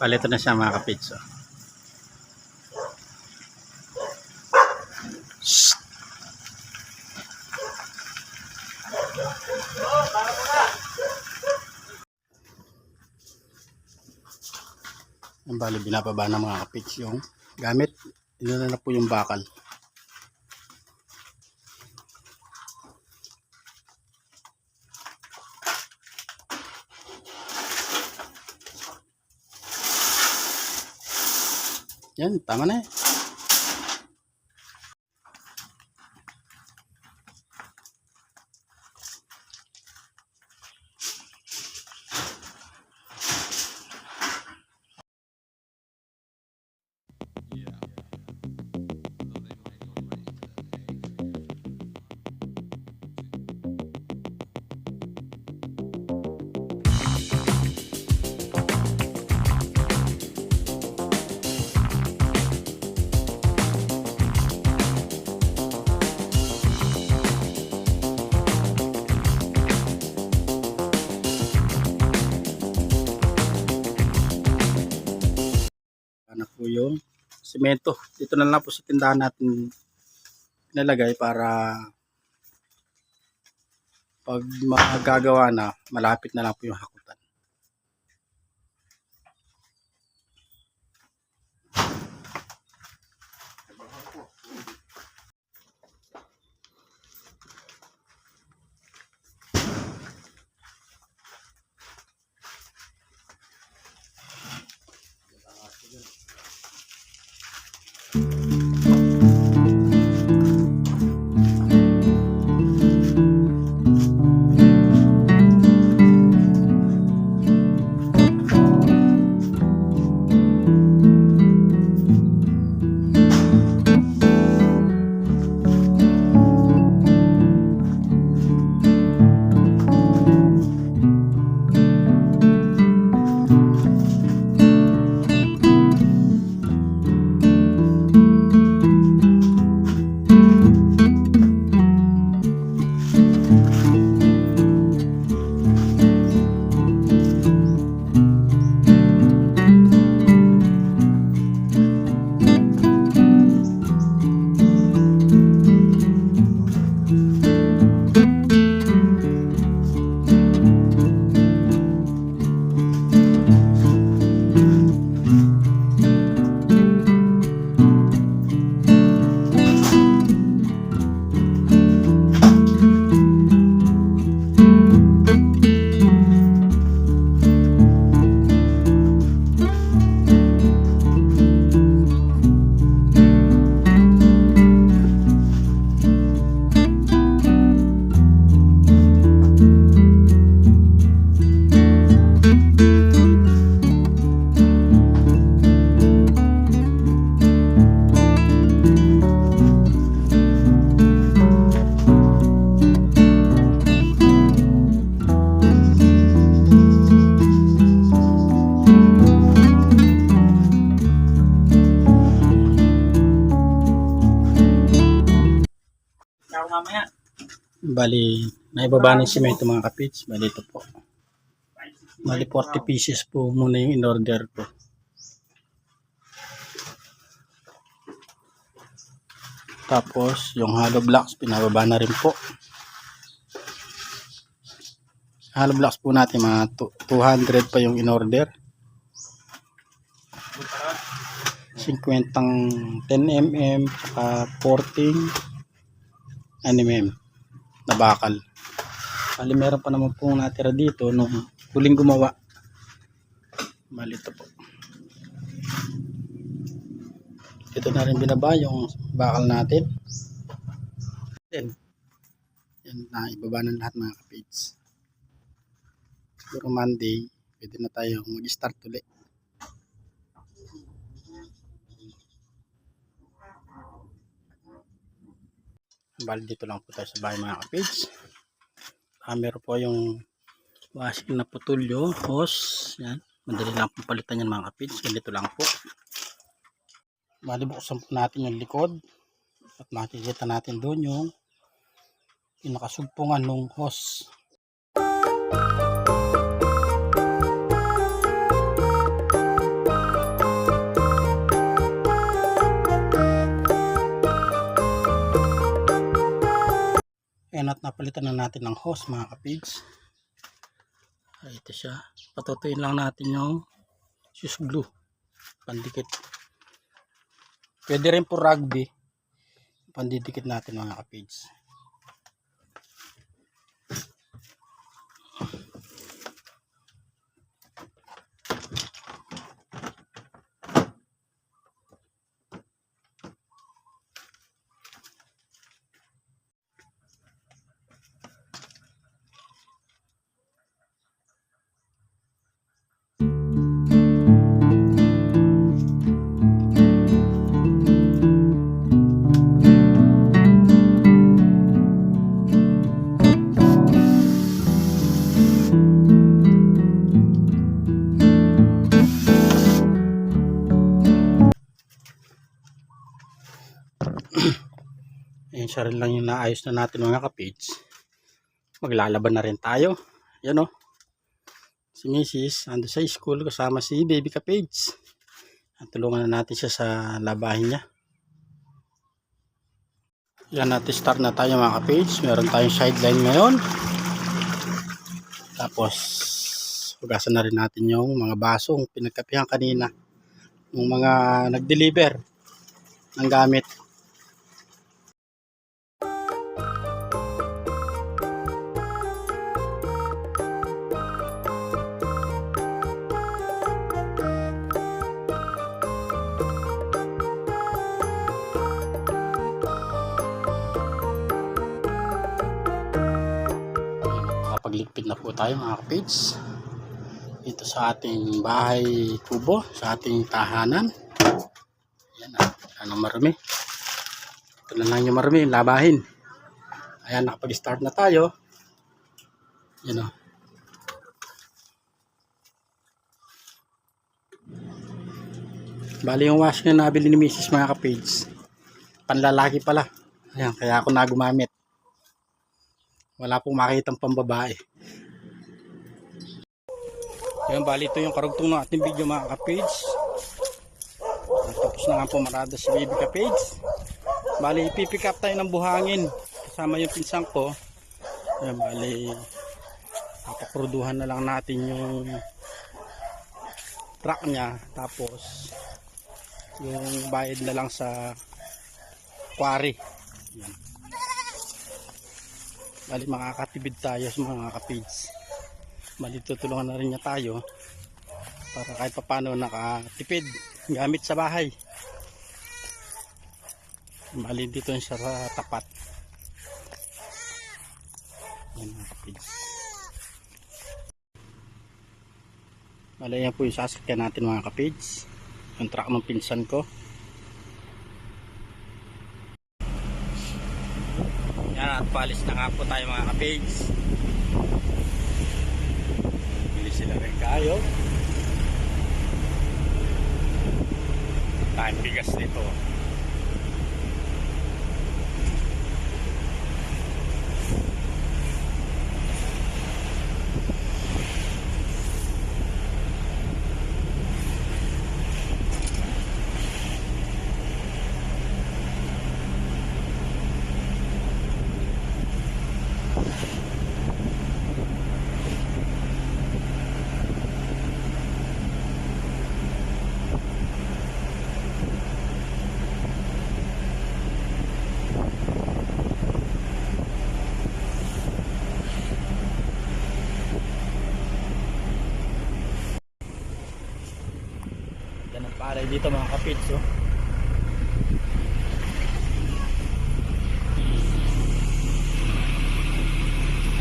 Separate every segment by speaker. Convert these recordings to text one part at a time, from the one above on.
Speaker 1: Palito na siya mga kapits. Ang bali binababa ng mga kapits yung gamit. Ino na po yung bakal. Yan, tama na eh. Na po yung semento. Dito na lang po sa tindahan natin pinalagay para pag magagawa na, malapit na lang po yung hakutan. Bali, naibaba ng semento mga kapits. Bali ito po. Bali 40 pieces po muna yung in-order ko. Tapos, yung hollow blocks, pinababa na rin po. Hollow blocks po natin, mga 200 pa yung in-order. 50 10mm, saka 14 mm na bakal. Bali, meron pa naman pong natira dito nung huling gumawa. Bali, ito po. Ito na rin binaba yung bakal natin. Then, yan na, ibaba na lahat mga kapits. Siguro Monday, pwede na tayo mag-start ulit. Bali, dito lang po tayo sa bahay mga kapits. Meron po yung washing na putulyo, hose. Yan. Madali lang po palitan yan mga kapits. Ganito lang po. Bali, buksan po natin yung likod. At makikita natin doon yung pinakasugpungan ng hose. Ayan, at napalitan na natin ng hose mga kapids. Ito siya. Patutuin lang natin yung fuse glue. Pandikit. Pwede rin po rugby. Pandidikit natin mga kapids. Ayan, siya rin lang yung naayos na natin mga kapids. Maglalaban na rin tayo. Yan o. Si Mrs. ando sa school kasama si baby kapids. Tulungan na natin siya sa labahin niya. Yan, natin start na tayo mga kapids. Meron tayong sideline ngayon. Tapos hugasan na rin natin yung mga basong pinagkapihan kanina ng mga nag-deliver ng gamit. Nakapagligpit na po tayo mga kapids dito sa ating bahay kubo, sa ating tahanan. Ayan, anong marumi. Ito na lang yung marumi, labahin. Ayan, nakapag-start na tayo. Yan o. Bali yung washing na nabili ni Mrs. mga kapids, panlalaki pala. Ayan, kaya ako na gumamit. Wala pong makitang pambabae. Ayan, bali ito yung karugtong ng ating video mga kapids. Tapos na nga po marada si baby kapids. Bali ipipick up tayo ng buhangin kasama yung pinsang ko. Ayan, bali papakruduhan na lang natin yung truck niya. Tapos yung bayad na lang sa quarry. Ayan. Bali makakatibid tayo sa mga kapids. Bali tutulungan na rin niya tayo para kahit papano nakatipid gamit sa bahay. Bali dito yung sa tapat. Yan mga kapids. Bali yan po yung sasakyan natin mga kapids. Yung truck ng pinsan ko. Yan, at palis na nga po tayo mga kapids. Bili sila rin kayo. Tayong bigas nito. Palay dito mga kapids oh.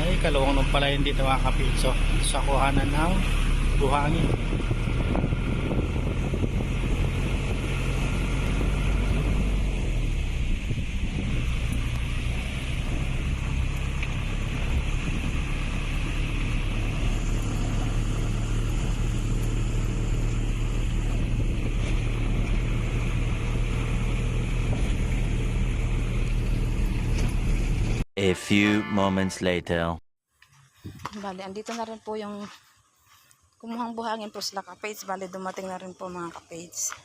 Speaker 1: Ay kaluwang nung pala yun dito mga kapids oh. Sa kuhanan ng buhangin.
Speaker 2: A few moments later.
Speaker 3: Bali, andito na rin po yung kumuhang buhangin po sila ka-page. Bali, dumating na rin po mga ka-page.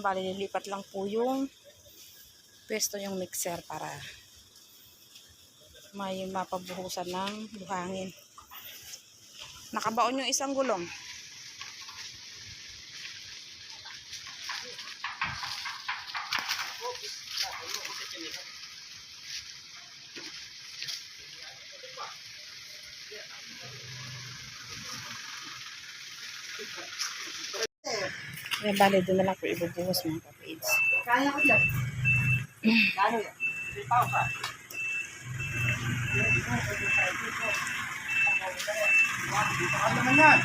Speaker 3: Bali, lilipat lang po yung pwesto yung mixer para may mapabuhusan ng buhangin. Nakabaon yung isang gulong. Kaya bali, doon na lang po ibubuhos mga kapits.
Speaker 1: Kaya ko dyan. Kaya yan. May pausa. Dito naman yan.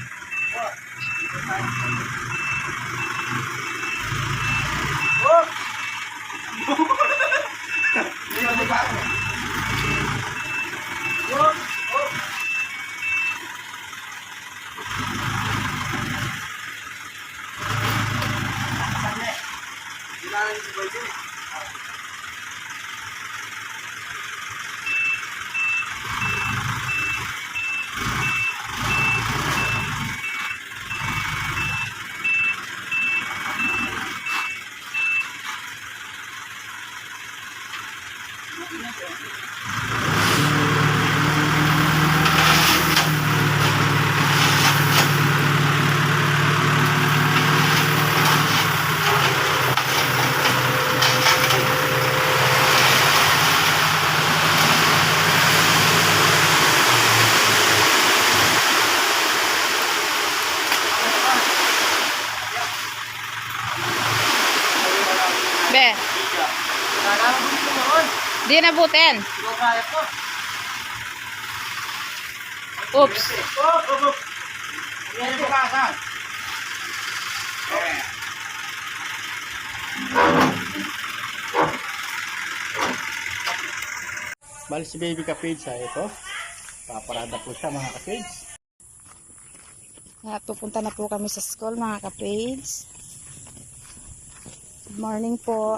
Speaker 3: Be, di nabutin. Oops.
Speaker 1: Bali si baby ka-page ito. Paparada po siya mga ka-page.
Speaker 3: At pupunta na po kami sa school mga ka-page. Good morning po.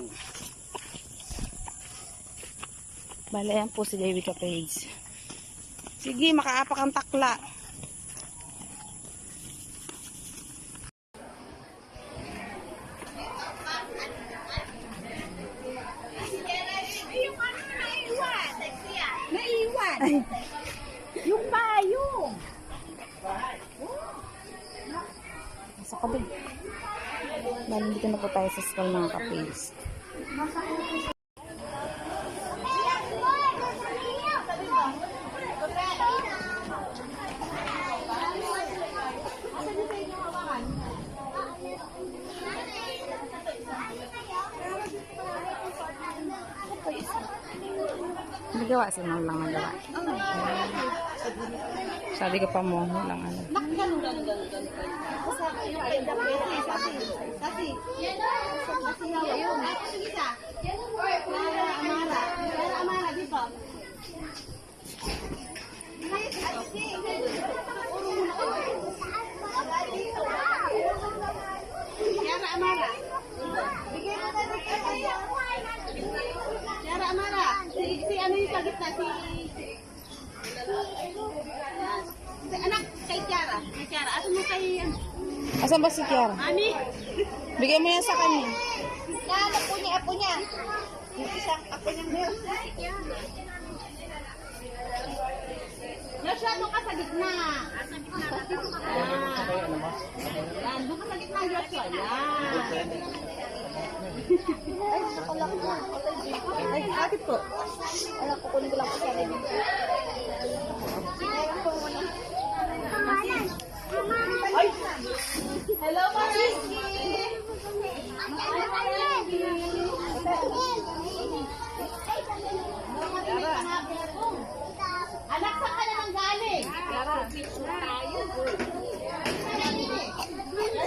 Speaker 3: Bali yan po si baby ka-page. Sige, makaapak ang takla.
Speaker 4: Naiwan. Yung payong.
Speaker 3: Sa kabig. Nandito na po tayo sa school mga ka-page. Nagawa si Mom lang nagawa. Sabi ko pa mo lang ano.
Speaker 4: Si ano yung sa gitna, si anak kay Kiara. Kay Kiara, asan mo kay ano?
Speaker 3: Asan ba si Kiara?
Speaker 4: Mami?
Speaker 3: Bigyan mo yan sa kanya.
Speaker 4: Yan, apo niya. Yung isang apo niya. Joshua, doon ka sa gitna. Sa gitna. Yan, doon ka sa gitna, Joshua. Yan. Ay, nakalak mo. Ay, bakit po? Alam ko, kunin ko lang po sa rin. Ay! Hello, Mariski! Anak, saan ka naman galing?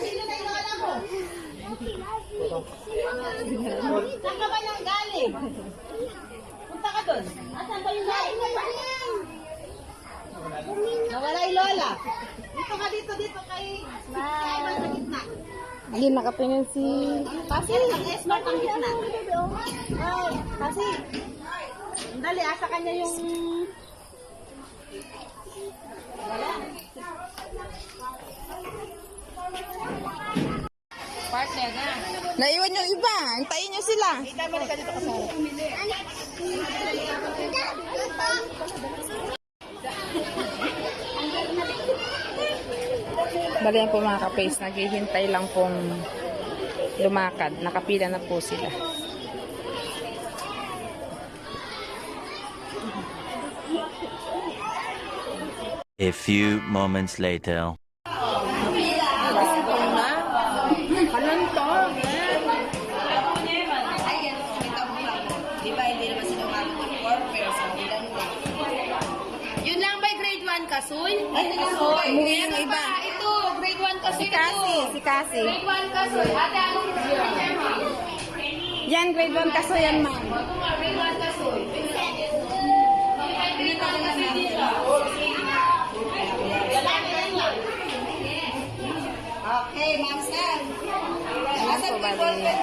Speaker 4: Sino na yung alam mo? Saan ka ba nang galing? Punta ka doon. Asan ba yung galing? Nawala yung lola. Dito ka, dito kay Eman sa gitna.
Speaker 3: Hindi nakapingin si...
Speaker 4: Pasi, smart ang gitna. Ay, Pasi. Dali, asa kanya yung... Wala.
Speaker 3: Partner na. Naiwan yung iba. Hintayin nyo sila. Bali yan po mga ka-face. Naghihintay lang pong lumakad. Nakapila na po sila.
Speaker 2: A few moments later.
Speaker 4: Yun lang ba grade 1 kasoy?
Speaker 3: Umuwi yung iba.
Speaker 4: Ito, grade 1 kasoy.
Speaker 3: Si Cassie.
Speaker 4: Grade 1 kasoy. Ate, anong grade 1?
Speaker 3: Yan, grade 1 kaso yan, ma'am.
Speaker 4: Ito nga, grade 1 kasoy.
Speaker 5: Okay, Ma'am Sir.
Speaker 3: Ayan po, bali.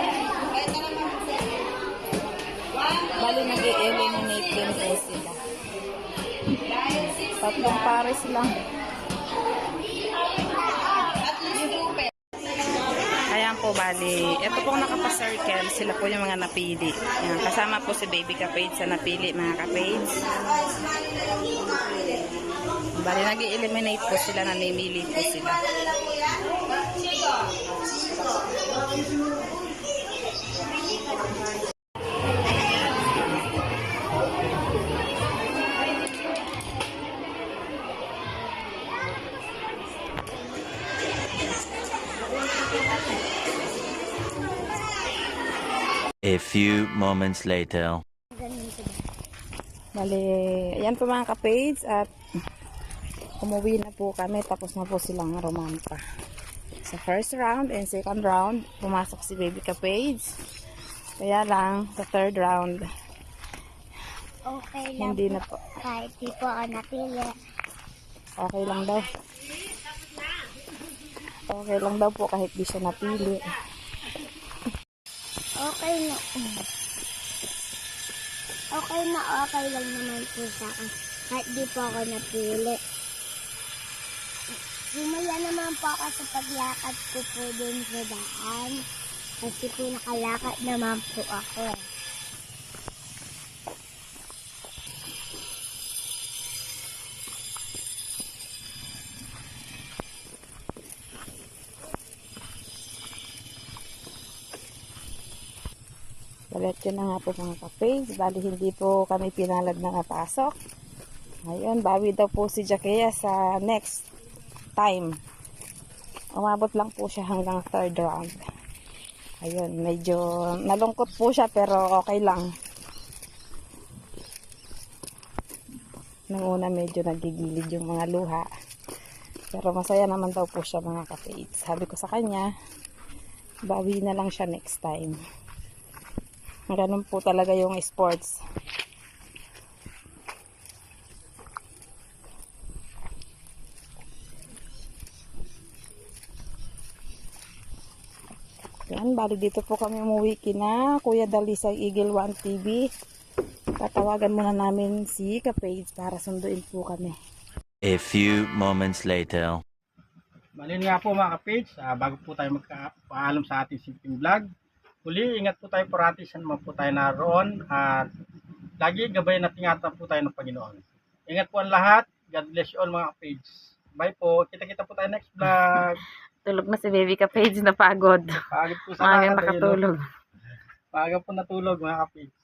Speaker 3: Bali, nag-eliminate din po sila. Tatlong pares lang. Ayan po, bali. Ito pong nakapa-circle. Sila po yung mga napili. Ayan, kasama po si Baby Kapage sa napili, mga kapage. Bali, nag-eliminate po sila, namimili po sila.
Speaker 2: A few moments later.
Speaker 3: Bali, ayan po mga kapage at umuwi na po kami, tapos na po silang rumampa. Sa first round and second round, pumasok si Baby Kapage. Kaya lang, sa third round,
Speaker 5: Okay lang
Speaker 3: hindi na po.
Speaker 5: kahit di po ako napili.
Speaker 3: Okay lang daw. Okay lang daw po kahit di siya napili.
Speaker 5: Okay na. Okay na okay lang naman po sa akin. Kahit di po ako napili. Sumaya naman po ako sa paglakad ko po dun sa daan. Kasi po nakalakad naman po ako.
Speaker 3: Balit yun na nga po mga kapage. Bali hindi po kami pinalad na napasok. Ayun, bawi daw po si Jackea sa next time. Umabot lang po siya hanggang third round. Ayun, medyo nalungkot po siya pero okay lang. Nung una medyo nagigilid yung mga luha. Pero masaya naman daw po siya mga kapage. Sabi ko sa kanya, bawi na lang siya next time. Ganun po talaga yung sports. Yan, bali dito po kami umuwi kina Kuya Dalisay Eagle 1 TV. Tatawagan muna namin si Kapage para sunduin po kami.
Speaker 2: A few moments later.
Speaker 1: Malin nga po mga kapage, bago po tayo magpaalam sa ating simpleng vlog, huli, ingat po tayo parati saan man po tayo naroon at lagi gabayan at ingatan po tayo ng Panginoon. Ingat po ang lahat. God bless you all mga kapage. Bye po. Kita-kita po tayo next vlog.
Speaker 3: Tulog na si Baby Kapage na pagod.
Speaker 1: Pagod po sa
Speaker 3: Maagang
Speaker 1: lahat.
Speaker 3: nakatulog.
Speaker 1: Pagod po natulog mga kapage.